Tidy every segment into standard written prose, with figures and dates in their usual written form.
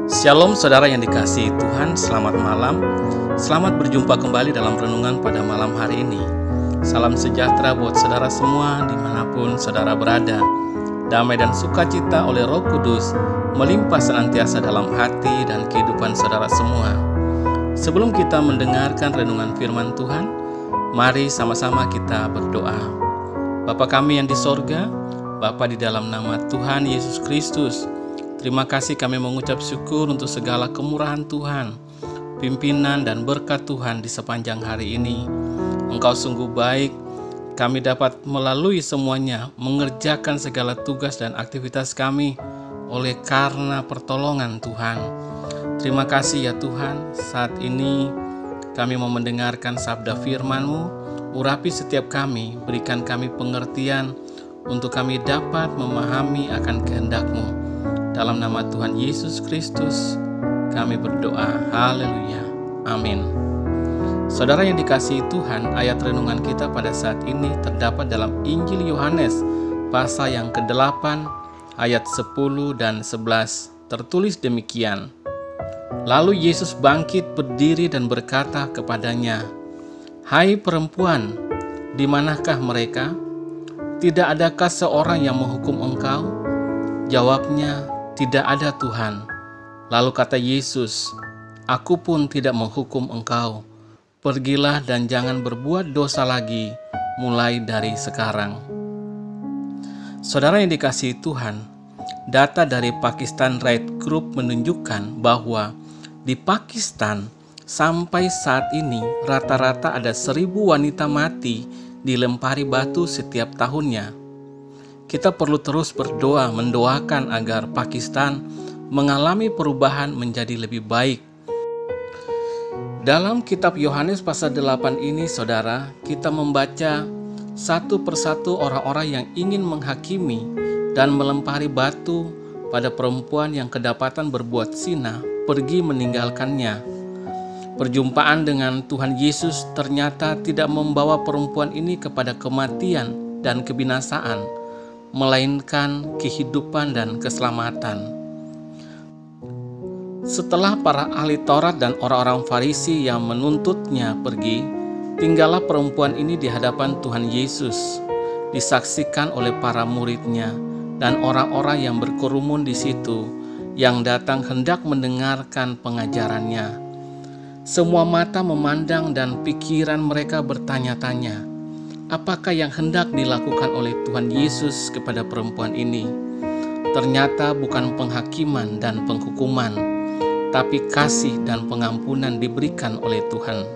Shalom saudara yang dikasihi Tuhan, selamat malam. Selamat berjumpa kembali dalam renungan pada malam hari ini. Salam sejahtera buat saudara semua dimanapun saudara berada. Damai dan sukacita oleh Roh Kudus melimpah senantiasa dalam hati dan kehidupan saudara semua. Sebelum kita mendengarkan renungan firman Tuhan, mari sama-sama kita berdoa. Bapa kami yang di sorga, Bapa, di dalam nama Tuhan Yesus Kristus, terima kasih kami mengucap syukur untuk segala kemurahan Tuhan, pimpinan dan berkat Tuhan di sepanjang hari ini. Engkau sungguh baik, kami dapat melalui semuanya mengerjakan segala tugas dan aktivitas kami oleh karena pertolongan Tuhan. Terima kasih ya Tuhan, saat ini kami mau mendengarkan sabda firman-Mu. Urapi setiap kami, berikan kami pengertian untuk kami dapat memahami akan kehendak-Mu. Dalam nama Tuhan Yesus Kristus kami berdoa, haleluya, amin. Saudara yang dikasihi Tuhan, ayat renungan kita pada saat ini terdapat dalam Injil Yohanes pasal yang ke-8 ayat 10 dan 11. Tertulis demikian. Lalu Yesus bangkit berdiri dan berkata kepadanya, "Hai perempuan, di manakah mereka? Tidak adakah seorang yang menghukum engkau?" Jawabnya, "Tidak ada Tuhan." Lalu kata Yesus, "Aku pun tidak menghukum engkau. Pergilah dan jangan berbuat dosa lagi mulai dari sekarang." Saudara yang dikasihi Tuhan, data dari Pakistan Red Group menunjukkan bahwa di Pakistan sampai saat ini rata-rata ada 1.000 wanita mati dilempari batu setiap tahunnya. Kita perlu terus berdoa mendoakan agar Pakistan mengalami perubahan menjadi lebih baik. Dalam kitab Yohanes pasal 8 ini, saudara, kita membaca satu persatu orang-orang yang ingin menghakimi dan melempari batu pada perempuan yang kedapatan berbuat zina pergi meninggalkannya. Perjumpaan dengan Tuhan Yesus ternyata tidak membawa perempuan ini kepada kematian dan kebinasaan, melainkan kehidupan dan keselamatan. Setelah para ahli Taurat dan orang-orang Farisi yang menuntutnya pergi, tinggallah perempuan ini di hadapan Tuhan Yesus, disaksikan oleh para muridnya dan orang-orang yang berkerumun di situ, yang datang hendak mendengarkan pengajarannya. Semua mata memandang dan pikiran mereka bertanya-tanya, apakah yang hendak dilakukan oleh Tuhan Yesus kepada perempuan ini? Ternyata bukan penghakiman dan penghukuman, tapi kasih dan pengampunan diberikan oleh Tuhan.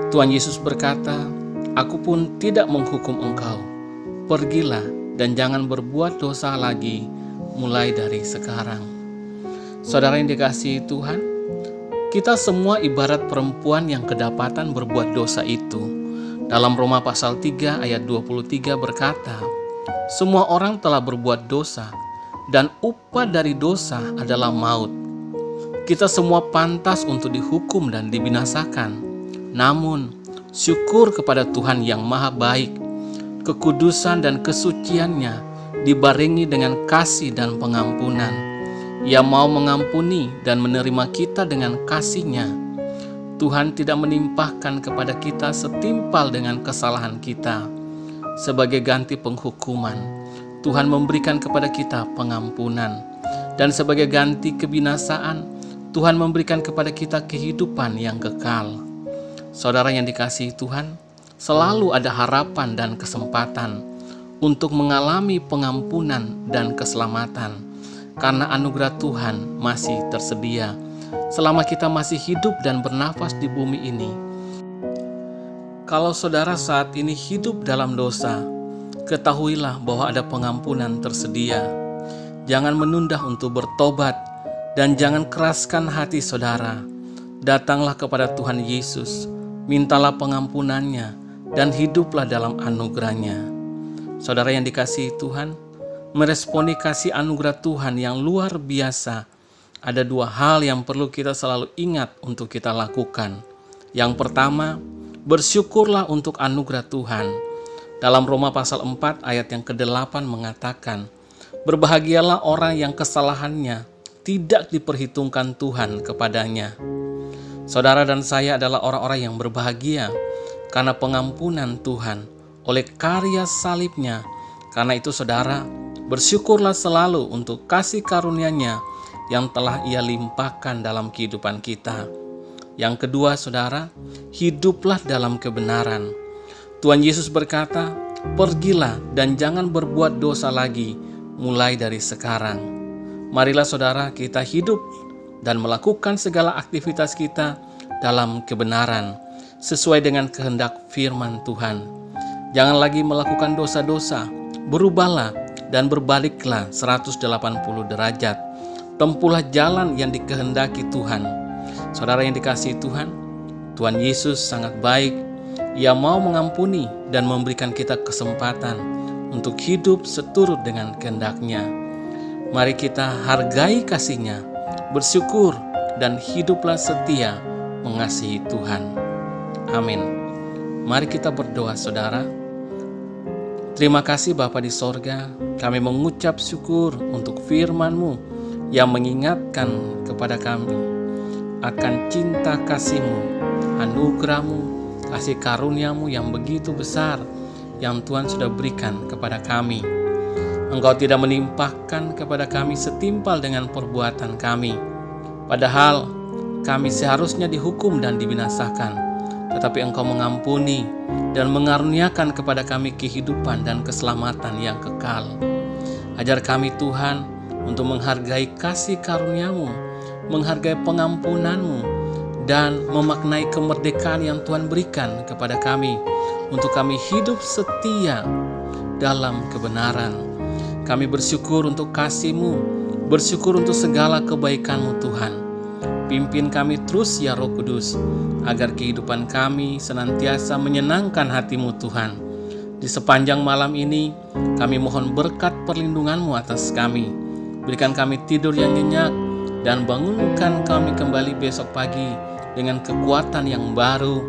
Tuhan Yesus berkata, "Aku pun tidak menghukum engkau. Pergilah dan jangan berbuat dosa lagi mulai dari sekarang." Saudara yang dikasihi Tuhan, kita semua ibarat perempuan yang kedapatan berbuat dosa itu. Dalam Roma pasal 3 ayat 23 berkata, "Semua orang telah berbuat dosa, dan upah dari dosa adalah maut." Kita semua pantas untuk dihukum dan dibinasakan. Namun, syukur kepada Tuhan yang maha baik, kekudusan dan kesuciannya dibarengi dengan kasih dan pengampunan. Ia mau mengampuni dan menerima kita dengan kasih-Nya. Tuhan tidak menimpahkan kepada kita setimpal dengan kesalahan kita. Sebagai ganti penghukuman, Tuhan memberikan kepada kita pengampunan. Dan sebagai ganti kebinasaan, Tuhan memberikan kepada kita kehidupan yang kekal. Saudara yang dikasihi Tuhan, selalu ada harapan dan kesempatan untuk mengalami pengampunan dan keselamatan. Karena anugerah Tuhan masih tersedia selama kita masih hidup dan bernafas di bumi ini. Kalau saudara saat ini hidup dalam dosa, ketahuilah bahwa ada pengampunan tersedia. Jangan menunda untuk bertobat dan jangan keraskan hati saudara. Datanglah kepada Tuhan Yesus, mintalah pengampunannya dan hiduplah dalam anugerah-Nya. Saudara yang dikasihi Tuhan, meresponi kasih anugerah Tuhan yang luar biasa, ada 2 hal yang perlu kita selalu ingat untuk kita lakukan. Yang pertama, bersyukurlah untuk anugerah Tuhan. Dalam Roma pasal 4 ayat yang ke-8 mengatakan, "Berbahagialah orang yang kesalahannya tidak diperhitungkan Tuhan kepadanya. Saudara dan saya adalah orang-orang yang berbahagia karena pengampunan Tuhan oleh karya salibnya. Karena itu saudara, bersyukurlah selalu untuk kasih karunia-Nya yang telah Ia limpahkan dalam kehidupan kita. Yang kedua saudara, hiduplah dalam kebenaran. Tuhan Yesus berkata, "Pergilah dan jangan berbuat dosa lagi mulai dari sekarang." Marilah saudara kita hidup dan melakukan segala aktivitas kita dalam kebenaran, sesuai dengan kehendak firman Tuhan. Jangan lagi melakukan dosa-dosa, berubahlah dan berbaliklah 180 derajat. Tempuhlah jalan yang dikehendaki Tuhan. Saudara yang dikasihi Tuhan, Tuhan Yesus sangat baik. Ia mau mengampuni dan memberikan kita kesempatan untuk hidup seturut dengan kehendak-Nya. Mari kita hargai kasih-Nya, bersyukur dan hiduplah setia mengasihi Tuhan. Amin. Mari kita berdoa saudara. Terima kasih Bapa di sorga, kami mengucap syukur untuk firman-Mu yang mengingatkan kepada kami akan cinta kasih-Mu, anugerah-Mu, kasih karunia-Mu yang begitu besar yang Tuhan sudah berikan kepada kami. Engkau tidak menimpahkan kepada kami setimpal dengan perbuatan kami, padahal kami seharusnya dihukum dan dibinasakan, tetapi Engkau mengampuni dan mengaruniakan kepada kami kehidupan dan keselamatan yang kekal. Ajar kami Tuhan untuk menghargai kasih karunia-Mu, menghargai pengampunan-Mu, dan memaknai kemerdekaan yang Tuhan berikan kepada kami untuk kami hidup setia dalam kebenaran. Kami bersyukur untuk kasih-Mu, bersyukur untuk segala kebaikan-Mu Tuhan. Pimpin kami terus ya Roh Kudus, agar kehidupan kami senantiasa menyenangkan hati-Mu Tuhan. Di sepanjang malam ini, kami mohon berkat perlindungan-Mu atas kami. Berikan kami tidur yang nyenyak, dan bangunkan kami kembali besok pagi dengan kekuatan yang baru,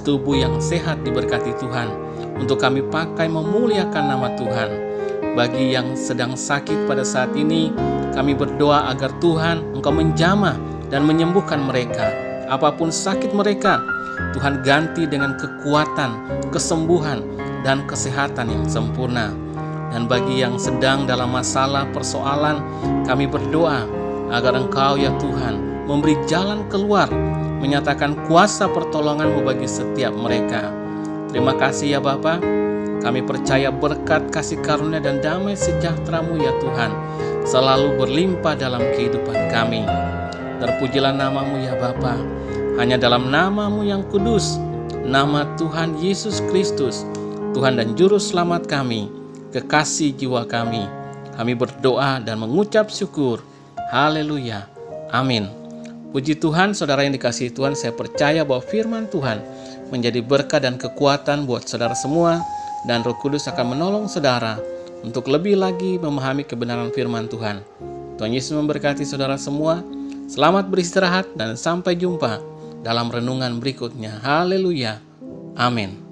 tubuh yang sehat diberkati Tuhan, untuk kami pakai memuliakan nama Tuhan. Bagi yang sedang sakit pada saat ini, kami berdoa agar Tuhan Engkau menjamah dan menyembuhkan mereka. Apapun sakit mereka, Tuhan ganti dengan kekuatan, kesembuhan, dan kesehatan yang sempurna. Dan bagi yang sedang dalam masalah persoalan, kami berdoa agar Engkau ya Tuhan memberi jalan keluar, menyatakan kuasa pertolongan-Mu bagi setiap mereka. Terima kasih ya Bapa. Kami percaya berkat kasih karunia dan damai sejahtera-Mu ya Tuhan selalu berlimpah dalam kehidupan kami. Terpujilah nama-Mu ya Bapa. Hanya dalam nama-Mu yang kudus, nama Tuhan Yesus Kristus, Tuhan dan Juru Selamat kami, kekasih jiwa kami berdoa dan mengucap syukur. Haleluya. Amin. Puji Tuhan, saudara yang dikasihi Tuhan, saya percaya bahwa firman Tuhan menjadi berkat dan kekuatan buat saudara semua, dan Roh Kudus akan menolong saudara untuk lebih lagi memahami kebenaran firman Tuhan. Tuhan Yesus memberkati saudara semua. Selamat beristirahat dan sampai jumpa dalam renungan berikutnya. Haleluya. Amin.